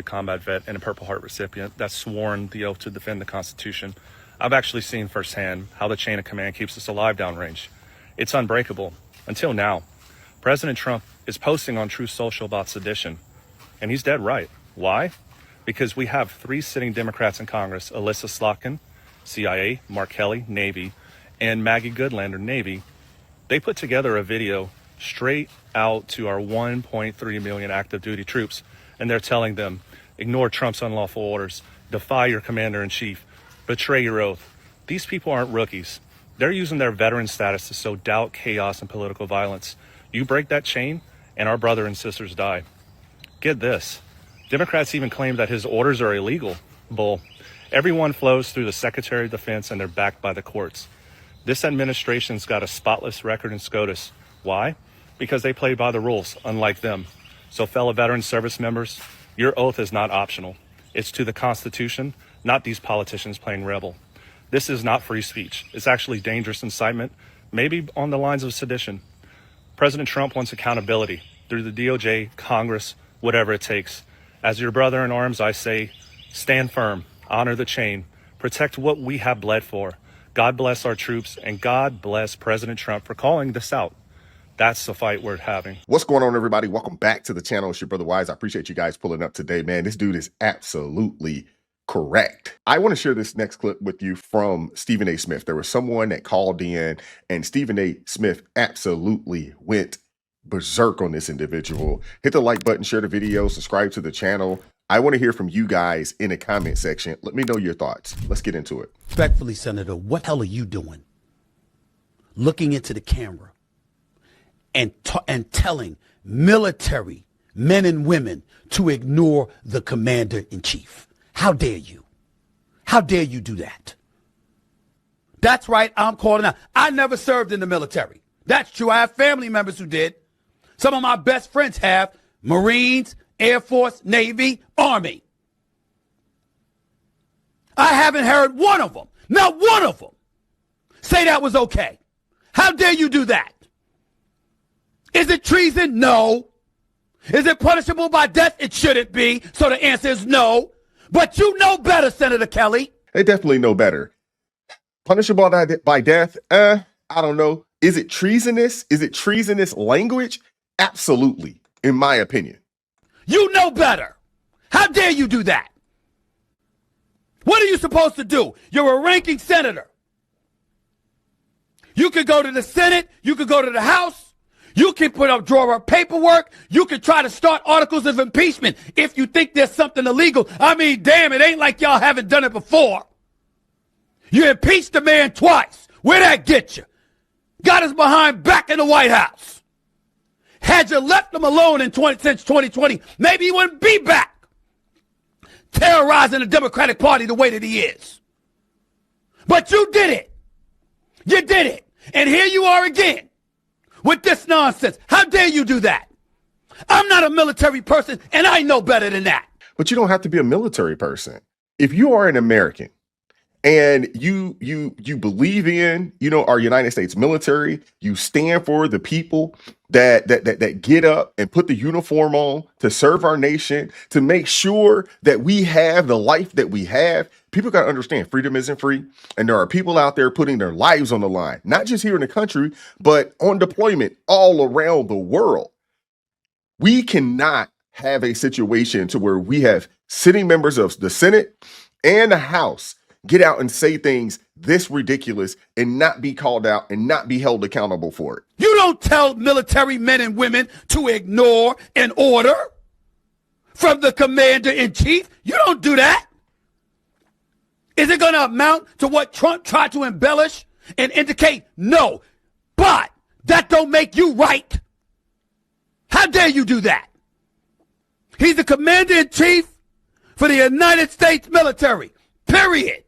combat vet and a Purple Heart recipient that's sworn the oath to defend the Constitution. I've actually seen firsthand how the chain of command keeps us alive downrange. It's unbreakable. Until now. President Trump is posting on Truth Social about sedition. And he's dead right. Why? Because we have 3 sitting Democrats in Congress, Alyssa Slotkin, CIA, Mark Kelly, Navy, and Maggie Goodlander, Navy. They put together a video straight out to our 1.3 million active duty troops. And they're telling them, ignore Trump's unlawful orders, defy your commander-in-chief, betray your oath. These people aren't rookies. They're using their veteran status to sow doubt, chaos, and political violence. You break that chain, and our brothers and sisters die. Get this. Democrats even claim that his orders are illegal. Bull. Everyone flows through the Secretary of Defense, and they're backed by the courts. This administration's got a spotless record in SCOTUS. Why? Because they play by the rules, unlike them. So fellow veteran service members, your oath is not optional. It's to the Constitution, not these politicians playing rebel. This is not free speech. It's actually dangerous incitement, maybe on the lines of sedition. President Trump wants accountability through the DOJ, Congress, whatever it takes. As your brother in arms, I say, stand firm, honor the chain, protect what we have bled for. God bless our troops, and God bless President Trump for calling this out. That's the fight we're having. What's going on, everybody? Welcome back to the channel. It's your brother Wise. I appreciate you guys pulling up today, man. This dude is absolutely correct. I want to share this next clip with you from Stephen A. Smith. There was someone that called in, and Stephen A. Smith absolutely went berserk on this individual. Hit the like button, share the video, subscribe to the channel. I want to hear from you guys in the comment section. Let me know your thoughts. Let's get into it. Respectfully, Senator, what the hell are you doing? Looking into the camera and telling military men and women to ignore the commander-in-chief. How dare you? How dare you do that? That's right, I'm calling out. I never served in the military. That's true. I have family members who did. Some of my best friends have. Marines, Air Force, Navy, Army. I haven't heard one of them, not one of them, say that was okay. How dare you do that? Is it treason? No. Is it punishable by death? It shouldn't be. So the answer is no. But you know better, Senator Kelly. They definitely know better. Punishable by death? I don't know. Is it treasonous? Is it treasonous language? Absolutely, in my opinion. You know better. How dare you do that? What are you supposed to do? You're a ranking senator. You could go to the Senate. You could go to the House. You can draw up paperwork. You can try to start articles of impeachment if you think there's something illegal. I mean, damn, it ain't like y'all haven't done it before. You impeached the man twice. Where'd that get you? Got us behind back in the White House. Had you left him alone since 2020, maybe he wouldn't be back terrorizing the Democratic Party the way that he is. But you did it. You did it. And here you are again with this nonsense. How dare you do that? I'm not a military person, and I know better than that. But you don't have to be a military person. If you are an American and you believe in, our United States military, you stand for the people that get up and put the uniform on to serve our nation, to make sure that we have the life that we have. People got to understand freedom isn't free. And there are people out there putting their lives on the line, not just here in the country, but on deployment all around the world. We cannot have a situation to where we have sitting members of the Senate and the House get out and say things this ridiculous and not be called out and not be held accountable for it. You don't tell military men and women to ignore an order from the commander-in-chief. You don't do that. Is it going to amount to what Trump tried to embellish and indicate? No. But that don't make you right. How dare you do that? He's the commander-in-chief for the United States military. Period.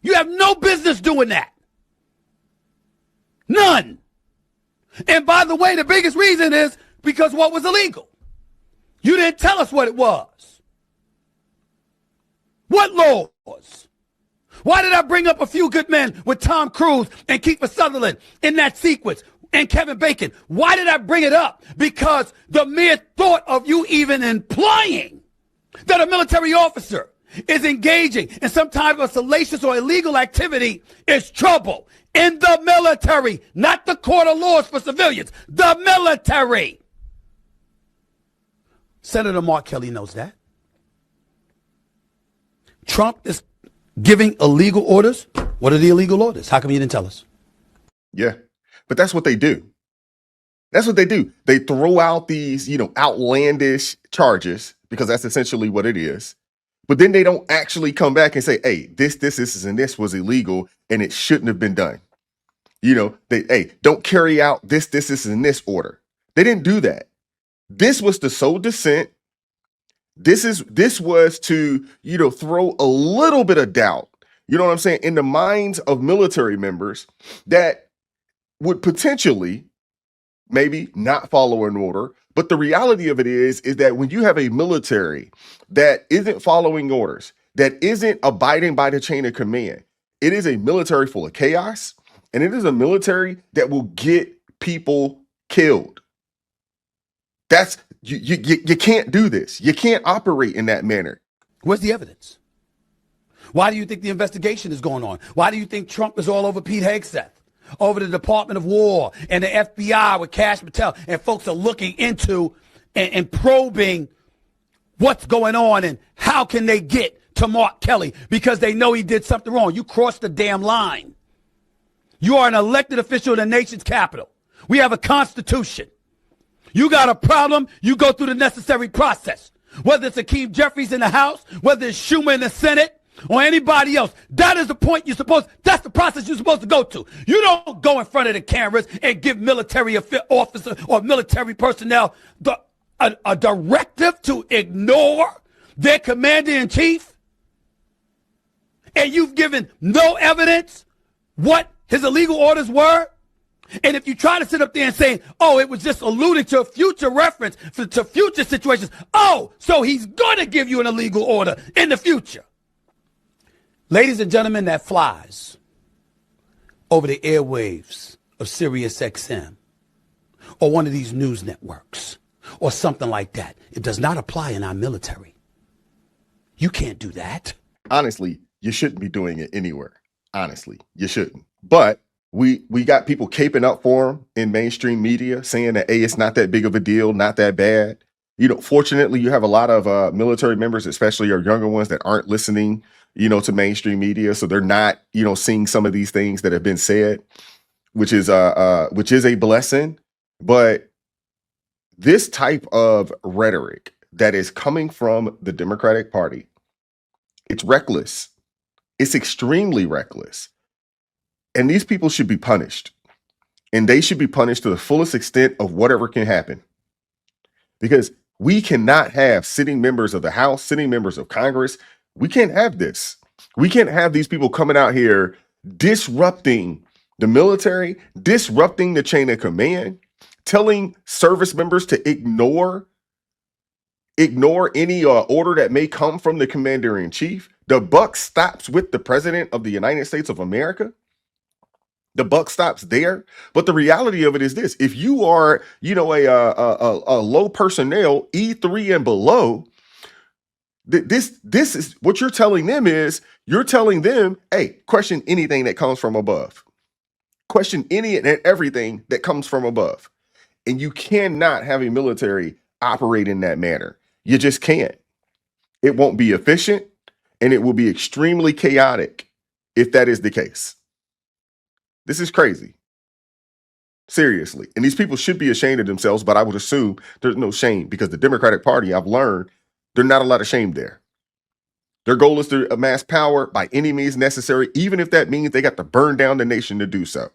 You have no business doing that. None. And by the way, the biggest reason is because what was illegal? You didn't tell us what it was. What laws? Why did I bring up A Few Good Men with Tom Cruise and Kiefer Sutherland in that sequence and Kevin Bacon? Why did I bring it up? Because the mere thought of you even implying that a military officer is engaging in some type of salacious or illegal activity is trouble in the military, not the court of laws for civilians, the military. Senator Mark Kelly knows that. Trump is giving illegal orders. What are the illegal orders? How come you didn't tell us? Yeah, but that's what they do. That's what they do. They throw out these, outlandish charges, because that's essentially what it is. But then they don't actually come back and say, hey, this, and this was illegal and it shouldn't have been done. Don't carry out this, and this order. They didn't do that. This was to sow dissent. This was to, throw a little bit of doubt, you know what I'm saying, in the minds of military members that would potentially maybe not follow an order. But the reality of it is that when you have a military that isn't following orders, that isn't abiding by the chain of command, it is a military full of chaos, and it is a military that will get people killed. That's you can't do this. You can't operate in that manner. Where's the evidence? Why do you think the investigation is going on? Why do you think Trump is all over Pete Hegseth, over the Department of War and the FBI with Cash Patel, and folks are looking into and probing what's going on and how can they get to Mark Kelly because they know he did something wrong? You crossed the damn line. You are an elected official in the nation's capital. We have a constitution. You got a problem, you go through the necessary process. Whether it's Akeem Jeffries in the House, whether it's Schumer in the Senate, or anybody else. That is the point that's the process you're supposed to go to. You don't go in front of the cameras and give military officer or military personnel a directive to ignore their commander-in-chief, and you've given no evidence what his illegal orders were. And if you try to sit up there and say, oh, it was just alluding to a future reference to future situations, oh, so he's going to give you an illegal order in the future. Ladies and gentlemen, that flies over the airwaves of Sirius XM or one of these news networks or something like that. It does not apply in our military. You can't do that. Honestly, you shouldn't be doing it anywhere. Honestly, you shouldn't. But we got people caping up for him in mainstream media saying that, hey, it's not that big of a deal, not that bad. Fortunately, you have a lot of military members, especially our younger ones, that aren't listening, to mainstream media. So they're not, seeing some of these things that have been said, which is a blessing. But this type of rhetoric that is coming from the Democratic Party, it's reckless. It's extremely reckless. And these people should be punished. And they should be punished to the fullest extent of whatever can happen. Because we cannot have sitting members of the House, sitting members of Congress. We can't have this. We can't have these people coming out here disrupting the military, disrupting the chain of command, telling service members to ignore any order that may come from the commander-in-chief. The buck stops with the president of the United States of America. The buck stops there. But the reality of it is this: if you are, a low personnel, E3 and below, this is what you're telling them hey, question anything that comes from above. Question any and everything that comes from above. And you cannot have a military operate in that manner. You just can't. It won't be efficient, and it will be extremely chaotic if that is the case. This is crazy. Seriously. And these people should be ashamed of themselves, but I would assume there's no shame because the Democratic Party, I've learned, there's not a lot of shame there. Their goal is to amass power by any means necessary, even if that means they got to burn down the nation to do so.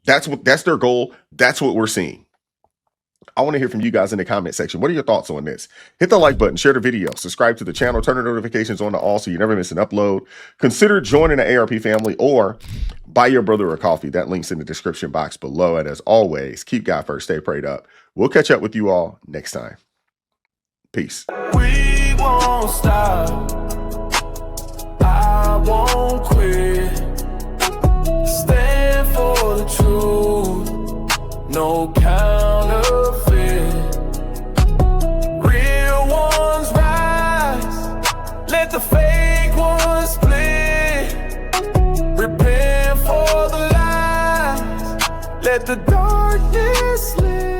That's their goal. That's what we're seeing. I want to hear from you guys in the comment section. What are your thoughts on this? Hit the like button, share the video, subscribe to the channel, turn the notifications on to all so you never miss an upload. Consider joining the ARP family or buy your brother a coffee. That link's in the description box below. And as always, keep God first, stay prayed up. We'll catch up with you all next time. Peace. We won't stop. I won't quit. Stand for the truth. No counterfeit. Real ones. let the fake ones split. Repent for the lies, let the darkness live.